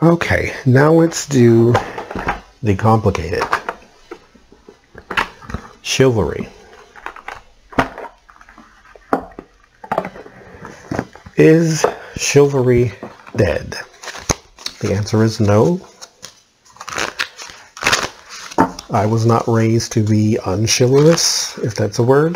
Okay, now let's do the complicated. Chivalry. Is chivalry dead? The answer is no. I was not raised to be unchivalrous, if that's a word.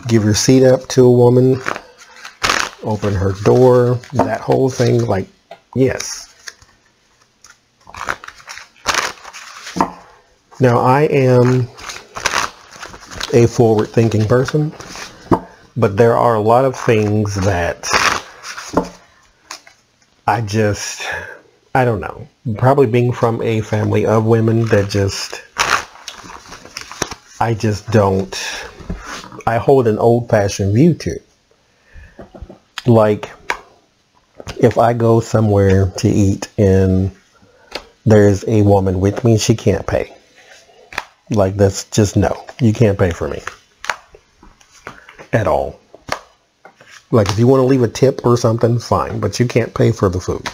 Give your seat up to a woman, open her door, that whole thing, like, yes. Now, I am a forward-thinking person, but there are a lot of things that I don't know. Probably being from a family of women that I hold an old-fashioned view to. Like, if I go somewhere to eat and there's a woman with me, she can't pay. Like, that's just no. You can't pay for me. At all. Like, if you want to leave a tip or something, fine. But you can't pay for the food.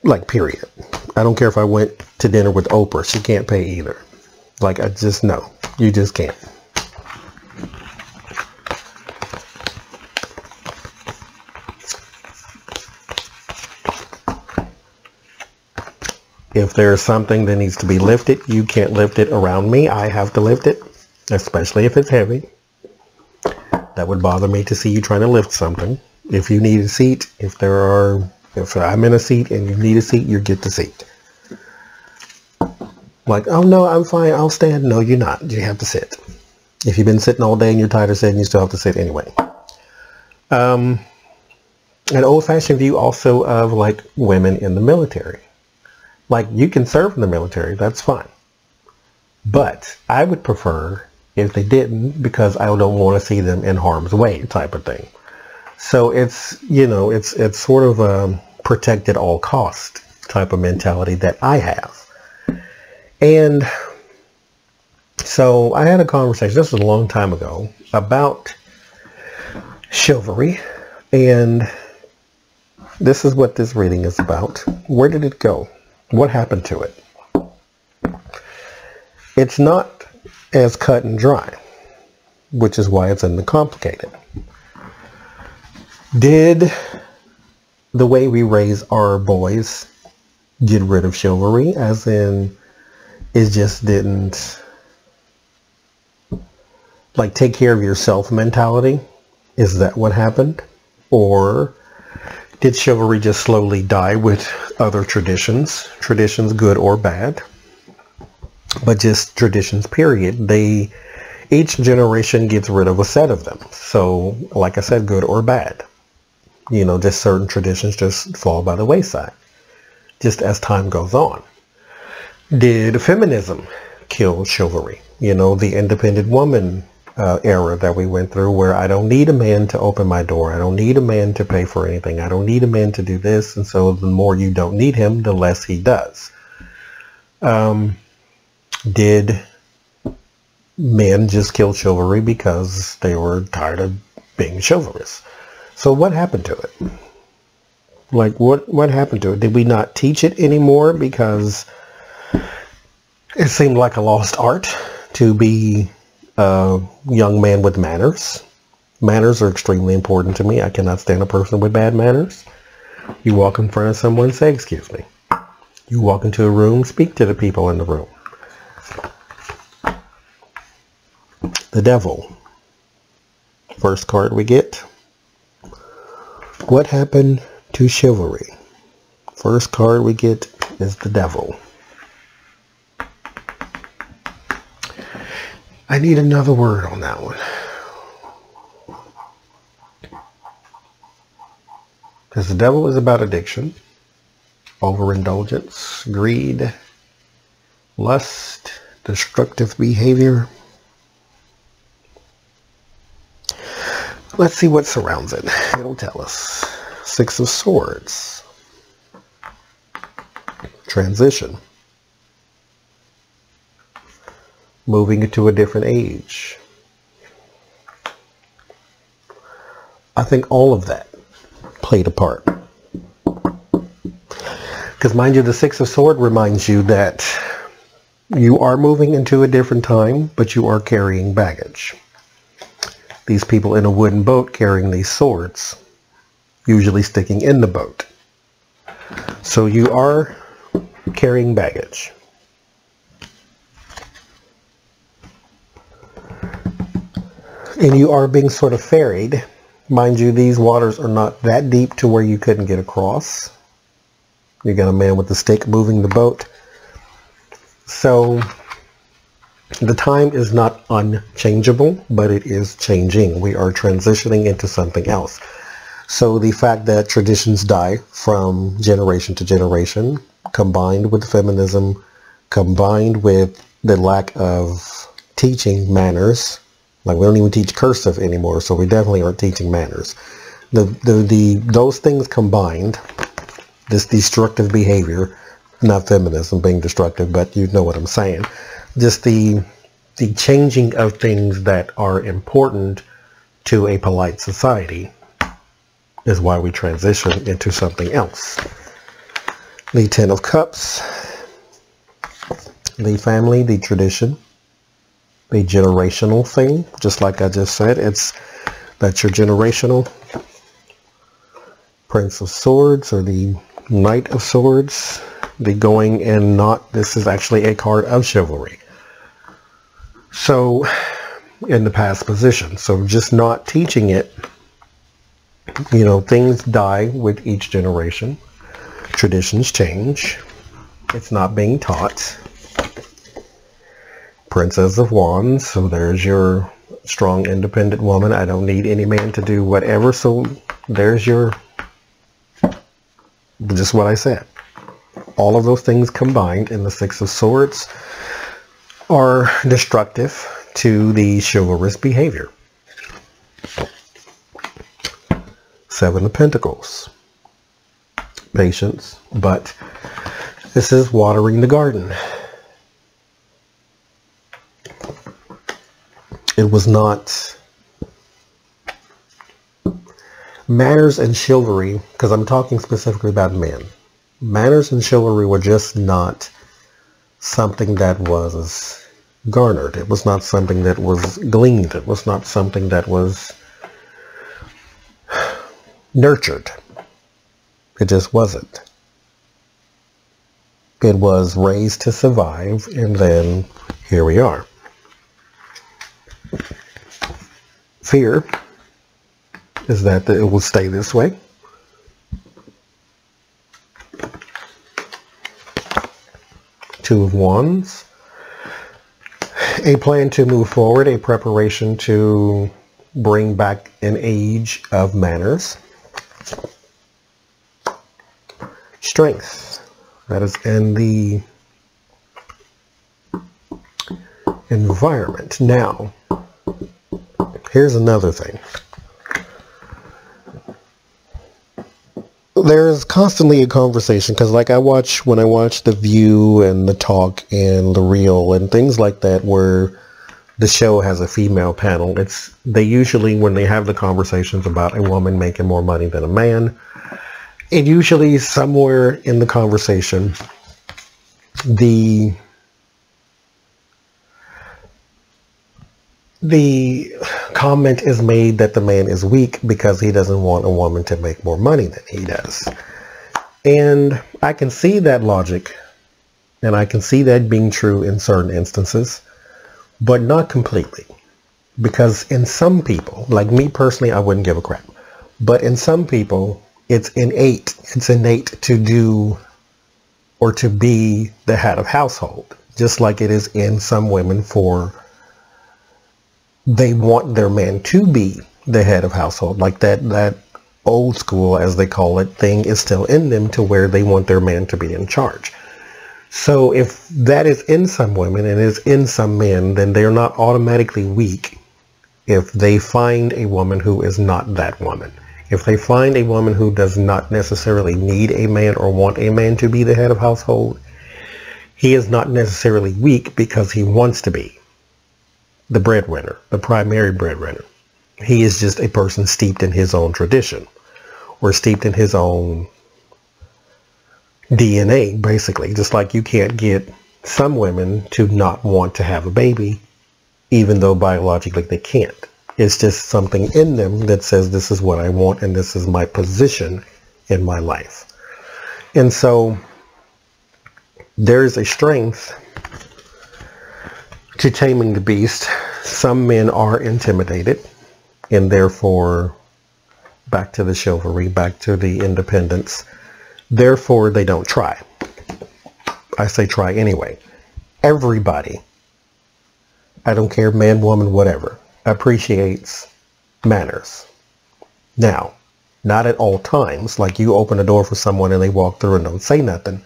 Like, period. I don't care if I went to dinner with Oprah. She can't pay either. Like, I just, no. You just can't. If there's something that needs to be lifted, you can't lift it around me. I have to lift it, especially if it's heavy. That would bother me to see you trying to lift something. If you need a seat, if I'm in a seat and you need a seat, you get the seat. Like, oh no, I'm fine, I'll stand. No, you're not. You have to sit. If you've been sitting all day and you're tired of sitting, you still have to sit anyway. An old-fashioned view also of, like, women in the military. Like, you can serve in the military, that's fine. But I would prefer if they didn't, because I don't want to see them in harm's way type of thing. So it's, you know, it's sort of a protect at all cost type of mentality that I have. And so I had a conversation, this was a long time ago, about chivalry. And this is what this reading is about. Where did it go? What happened to it? It's not as cut and dry, which is why it's in the complicated. Did the way we raise our boys get rid of chivalry? As in, it just didn't, like, take care of yourself mentality? Is that what happened? Or did chivalry just slowly die with other traditions good or bad, but just traditions period? Each generation gets rid of a set of them. So, like I said, good or bad. You know, just certain traditions just fall by the wayside, just as time goes on. Did feminism kill chivalry? You know, the independent woman era that we went through, where I don't need a man to open my door. I don't need a man to pay for anything. I don't need a man to do this. And so the more you don't need him, the less he does. Did men just kill chivalry because they were tired of being chivalrous? So what happened to it? Like, what happened to it? Did we not teach it anymore because it seemed like a lost art to be a young man with manners? Manners are extremely important to me. I cannot stand a person with bad manners. You walk in front of someone, say, excuse me. You walk into a room, speak to the people in the room. The devil. First card we get. What happened to chivalry? First card we get is the devil. I need another word on that one. Because the devil is about addiction, overindulgence, greed, lust, destructive behavior. Let's see what surrounds it. It'll tell us. Six of Swords. Transition. Moving into a different age. I think all of that played a part. Because mind you, the Six of Swords reminds you that you are moving into a different time, but you are carrying baggage. These people in a wooden boat carrying these swords, usually sticking in the boat. So you are carrying baggage. And you are being sort of ferried. Mind you, these waters are not that deep to where you couldn't get across. You got a man with a stick moving the boat. So the time is not unchangeable, but it is changing. We are transitioning into something else. So the fact that traditions die from generation to generation, combined with feminism, combined with the lack of teaching manners, like we don't even teach cursive anymore, so we definitely aren't teaching manners. Those things combined, this destructive behavior, not feminism being destructive, but you know what I'm saying, just the changing of things that are important to a polite society is why we transition into something else. The Ten of Cups, the family, the tradition, the generational thing, just like I just said, that's your generational. Prince of Swords, or the Knight of Swords, the going and not, this is actually a card of chivalry. So, in the past position. So just not teaching it, you know, things die with each generation. Traditions change. It's not being taught. Princess of Wands, so there's your strong, independent woman. I don't need any man to do whatever, so there's your, just what I said. All of those things combined in the Six of Swords are destructive to the chivalrous behavior. Seven of Pentacles. Patience, but this is watering the garden. It was not manners and chivalry, because I'm talking specifically about men. Manners and chivalry were just not something that was garnered. It was not something that was gleaned. It was not something that was nurtured. It just wasn't. It was raised to survive, and then here we are. Fear is that it will stay this way. Two of Wands. A plan to move forward, a preparation to bring back an age of manners. Strength. That is in the environment. Now, here's another thing. There's constantly a conversation, because like when I watch The View and The Talk and The Real and things like that, where the show has a female panel, they usually, when they have the conversations about a woman making more money than a man, it usually somewhere in the conversation, the comment is made that the man is weak because he doesn't want a woman to make more money than he does. And I can see that logic, and I can see that being true in certain instances, but not completely. Because in some people, like me personally, I wouldn't give a crap. But in some people, it's innate. It's innate to do or to be the head of household. Just like it is in some women they want their man to be the head of household. Like that old school, as they call it, thing is still in them, to where they want their man to be in charge. So if that is in some women and is in some men, then they're not automatically weak if they find a woman who is not that woman. If they find a woman who does not necessarily need a man or want a man to be the head of household, he is not necessarily weak because he wants to be the breadwinner, the primary breadwinner. He is just a person steeped in his own tradition, or steeped in his own DNA, basically. Just like you can't get some women to not want to have a baby, even though biologically they can't. It's just something in them that says this is what I want and this is my position in my life. And so there's a strength to taming the beast. Some men are intimidated, and therefore, back to the chivalry, back to the independence, therefore they don't try. I say try anyway. Everybody, I don't care, man, woman, whatever, appreciates manners. Now, not at all times, like you open a door for someone and they walk through and don't say nothing.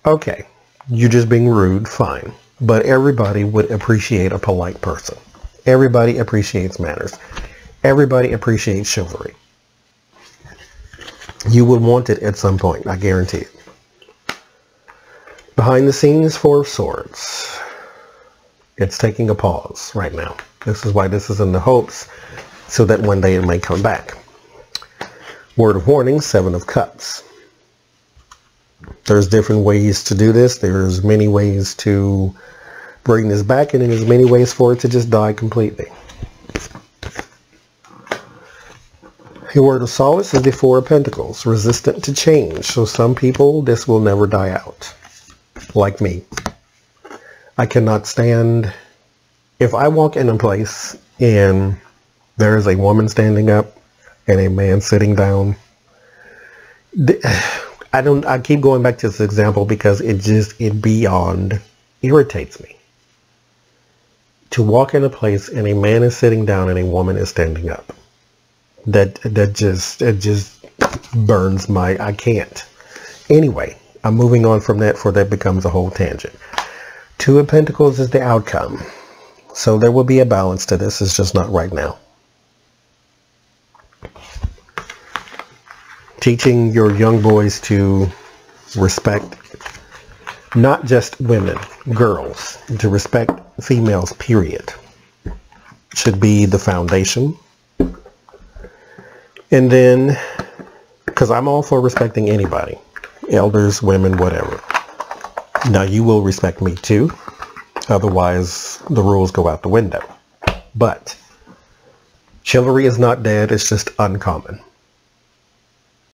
Okay, you're just being rude, fine. But everybody would appreciate a polite person. Everybody appreciates manners. Everybody appreciates chivalry. You will want it at some point, I guarantee it. Behind the scenes, 4 of Swords. It's taking a pause right now. This is why this is in the hopes, so that one day it may come back. Word of warning, 7 of Cups. There's different ways to do this. There's many ways to bring this back, and then there's many ways for it to just die completely. Your word of solace is the 4 of Pentacles, resistant to change. So some people, this will never die out. Like me. I cannot stand, if I walk in a place and there is a woman standing up and a man sitting down, I keep going back to this example because it beyond irritates me. To walk in a place and a man is sitting down and a woman is standing up. It just burns I can't. Anyway, I'm moving on from that, for that becomes a whole tangent. 2 of Pentacles is the outcome. So there will be a balance to this. It's just not right now. Teaching your young boys to respect not just women, girls, to respect females, period, should be the foundation. And then, because I'm all for respecting anybody, elders, women, whatever. Now you will respect me too, otherwise the rules go out the window. But chivalry is not dead, it's just uncommon.